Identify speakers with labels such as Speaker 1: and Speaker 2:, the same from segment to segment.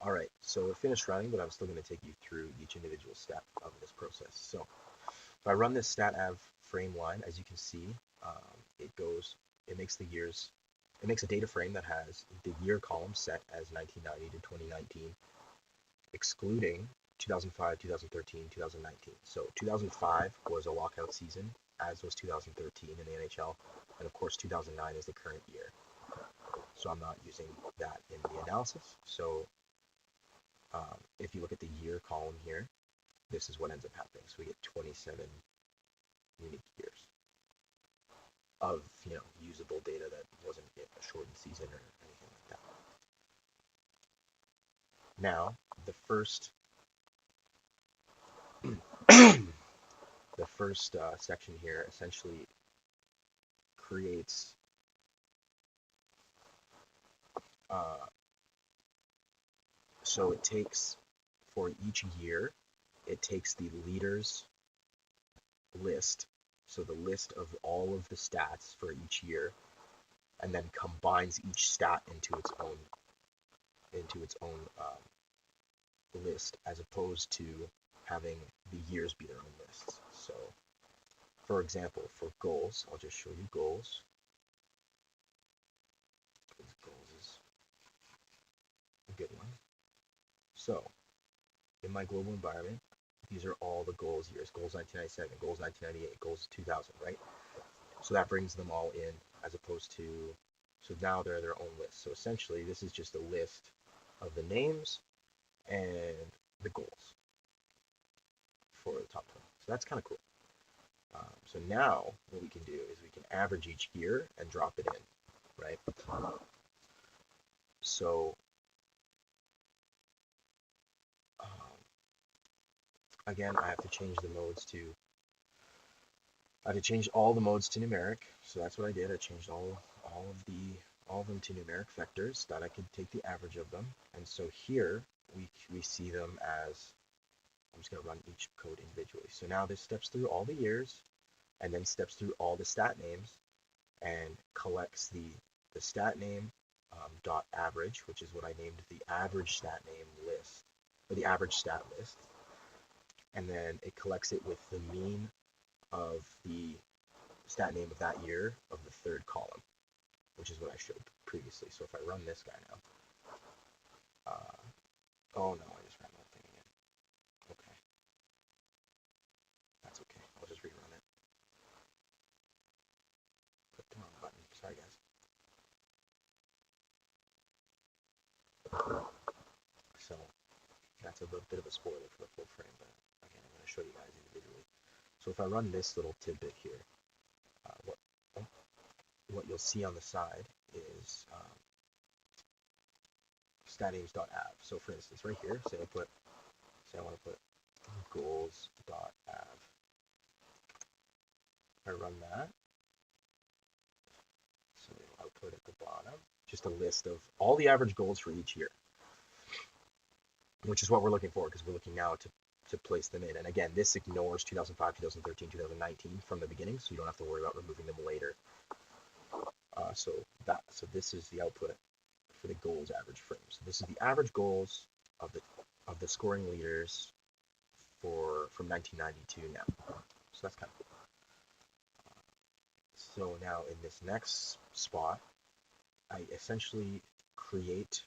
Speaker 1: All right, so we're finished running, but I'm still going to take you through each individual step of this process. So if I run this stat-av frame line, as you can see, it makes the years, it makes a data frame that has the year column set as 1990 to 2019, excluding 2005, 2013, 2019. So 2005 was a lockout season, as was 2013 in the NHL, and of course 2009 is the current year. So I'm not using that in the analysis. So if you look at the year column here, this is what ends up happening. So we get 27 unique years of usable data that wasn't a shortened season or anything like that. Now, the first section here essentially creates so it takes, for each year, it takes the leaders list, so the list of all of the stats for each year, and then combines each stat into its own list, as opposed to having the years be their own lists. So, for example, for goals, I'll just show you goals. Goals is a good one. So, in my global environment, these are all the goals years: goals 1997, goals 1998, goals 2000, right? So that brings them all in, as opposed to, so now they're their own list. So essentially, this is just a list of the names and the goals for the top 20. So that's kind of cool. So now what we can do is we can average each year and drop it in, right? So again, I have to change the modes to, I have to change all the modes to numeric. So that's what I did. I changed all of them to numeric vectors, that I could take the average of them. And so here we see them as, I'm just going to run each code individually. So now this steps through all the years, and then steps through all the stat names, and collects the stat name dot average, which is what I named the average stat name list, or the average stat list. And then it collects it with the mean of the stat name of that year of the third column, which is what I showed previously. So if I run this guy now, oh no, I just ran the whole thing again. Okay, that's okay. I'll just rerun it. Click the wrong button. Sorry, guys. So that's a little bit of a spoiler for the full frame, but again, I'm going to show you guys individually. So if I run this little tidbit here, what you'll see on the side is statnames.av. So for instance, right here, say I want to put goals.av. If I run that, so it'll output at the bottom, just a list of all the average goals for each year, which is what we're looking for, because we're looking now to place them in. And again, this ignores 2005, 2013, 2019 from the beginning, so you don't have to worry about removing them later. So this is the output for the goals average frame. So this is the average goals of the scoring leaders from 1992 now. So that's kind of cool. So now in this next spot, I essentially create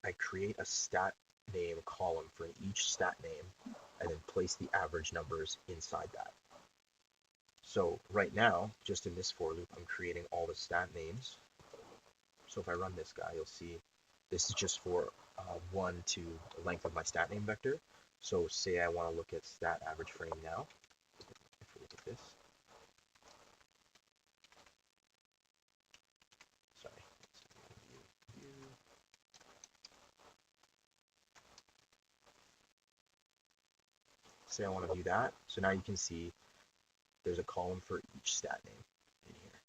Speaker 1: a stat name column for each stat name, and then place the average numbers inside that. So right now, just in this for loop, I'm creating all the stat names. So if I run this guy, you'll see this is just for 1 to the length of my stat name vector. So say I want to look at stat average frame now. If we look at this. Sorry. Say I want to view that. So now you can see there's a column for each stat name in here.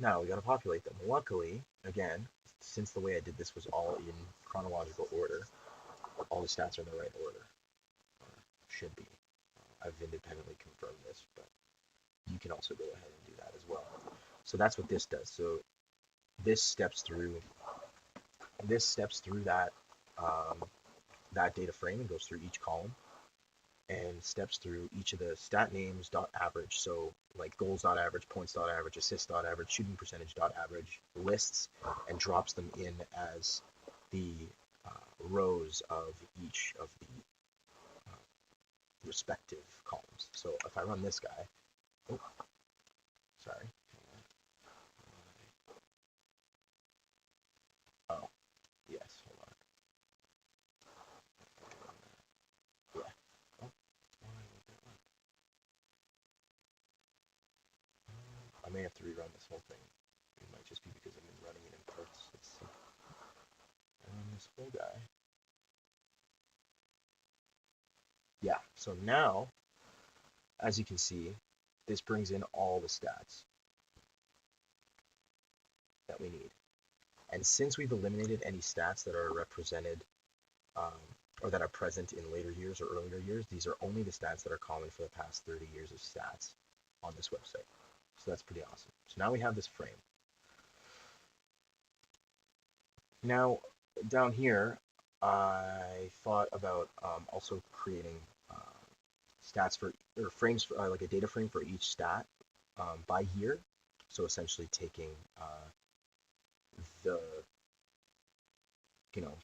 Speaker 1: Now we got to populate them. Luckily, again, since the way I did this was all in chronological order, all the stats are in the right order. Or should be. I've independently confirmed this, but you can also go ahead and do that as well. So that's what this does. So this steps through This steps through that data frame and goes through each column and steps through each of the stat names dot average. So like goals dot average, points dot average, assists dot average, shooting percentage dot average lists and drops them in as the rows of each of the respective columns. So if I run this guy, oh, sorry. Oh, yes, hold on. Yeah. Oh, I may have to rerun this whole thing. It might just be because I've been running it in parts. Let's see. Run this whole guy. Yeah, so now, as you can see, this brings in all the stats that we need. And since we've eliminated any stats that are represented um, or that are present in later years or earlier years, these are only the stats that are common for the past 30 years of stats on this website. So that's pretty awesome. So now we have this frame. Now, down here, I thought about also creating stats for, or frames for, like a data frame for each stat by year. So essentially taking the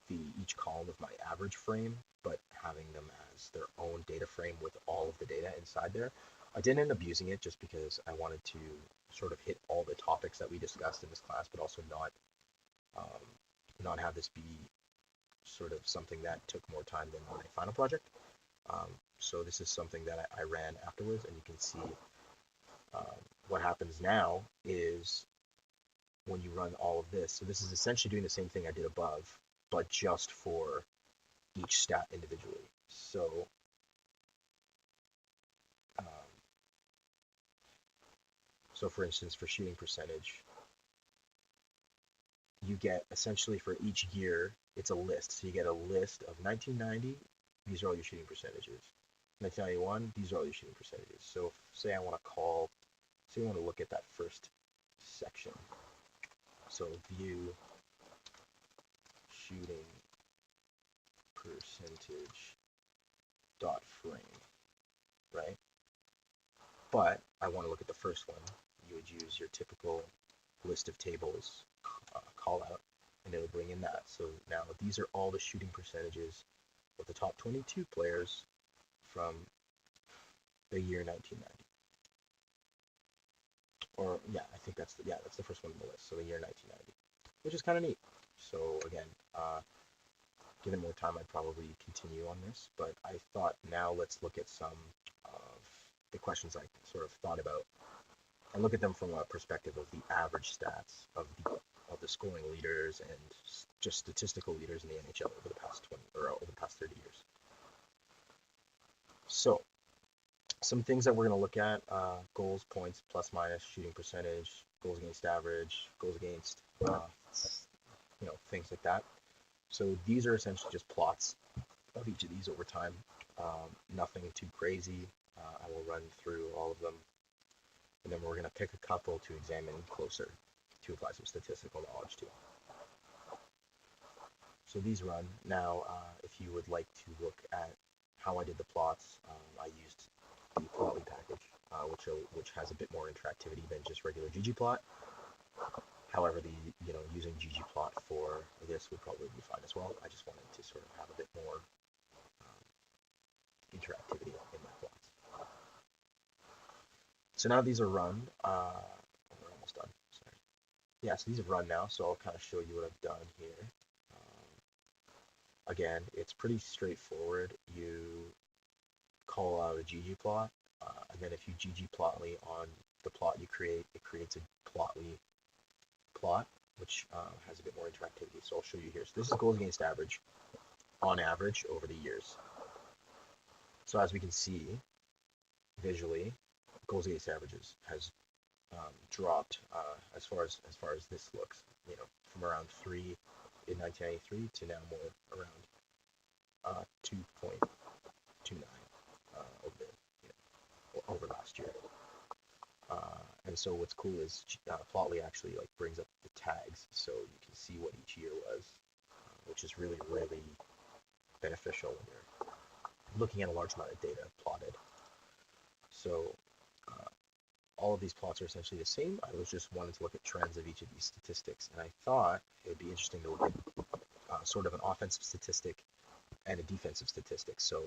Speaker 1: the each column of my average frame, but having them as their own data frame with all of the data inside there. I didn't end up using it just because I wanted to sort of hit all the topics that we discussed in this class, but also not have this be sort of something that took more time than my final project. So this is something that I ran afterwards, and you can see what happens now is when you run all of this. So this is essentially doing the same thing I did above, but just for each stat individually. So so for instance, for shooting percentage, you get essentially for each year, it's a list. So you get a list of 1990, these are all your shooting percentages. 1991, these are all your shooting percentages. So say I want to say I want to look at that first section. So view shooting percentage dot frame, right? But I want to look at the first one. You would use your typical list of tables call out, and it'll bring in that. So now these are all the shooting percentages of the top 22 players from the year 1990. Or yeah, I think that's the first one on the list. So the year 1990, which is kind of neat. So again, given more time, I'd probably continue on this, but I thought now let's look at some of the questions I sort of thought about and look at them from a perspective of the average stats of the scoring leaders and just statistical leaders in the NHL over the past 20 or over the past 30 years. So some things that we're going to look at: goals, points, plus minus, shooting percentage, goals against average, goals against, things like that. So these are essentially just plots of each of these over time. Nothing too crazy. I will run through all of them, and then we're going to pick a couple to examine closer to apply some statistical knowledge to. So these run. Now, if you would like to look at how I did the plots, I used the Plotly package, which has a bit more interactivity than just regular ggplot. However, using ggplot for this would probably be fine as well. I just wanted to sort of have a bit more interactivity in my plots. So now these are run. We're almost done. Sorry. Yeah, so these have run now, so I'll kind of show you what I've done here. Again, it's pretty straightforward. You call out a ggplot, and then if you ggplotly on the plot you create, it creates a plotly plot, which has a bit more interactivity. So I'll show you here. So this is goals against average, on average over the years. So as we can see visually, goals against averages has dropped as far as this looks. From around 3 in 1993 to now more around 2.29 over last year. And so what's cool is Plotly actually brings up the tags, so you can see what each year was which is really, really beneficial when you're looking at a large amount of data plotted. So all of these plots are essentially the same. I was just wanting to look at trends of each of these statistics, and I thought it would be interesting to look at sort of an offensive statistic and a defensive statistic. So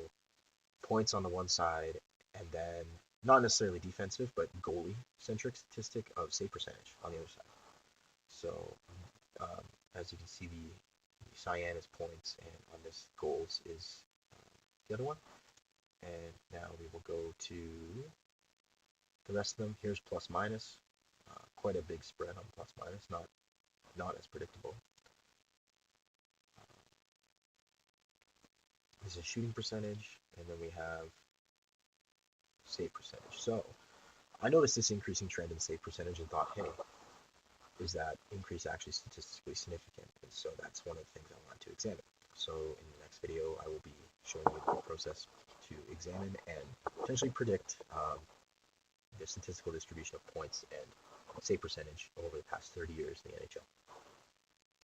Speaker 1: points on the one side, and then not necessarily defensive, but goalie-centric statistic of save percentage on the other side. So as you can see, the cyan is points, and on this goals is the other one. And now we will go to the rest of them. Here's plus minus, quite a big spread on plus minus, not as predictable. This is shooting percentage, and then we have save percentage. So I noticed this increasing trend in save percentage and thought, hey, is that increase actually statistically significant? And so that's one of the things I wanted to examine. So in the next video, I will be showing you the process to examine and potentially predict the statistical distribution of points and save percentage over the past 30 years in the NHL.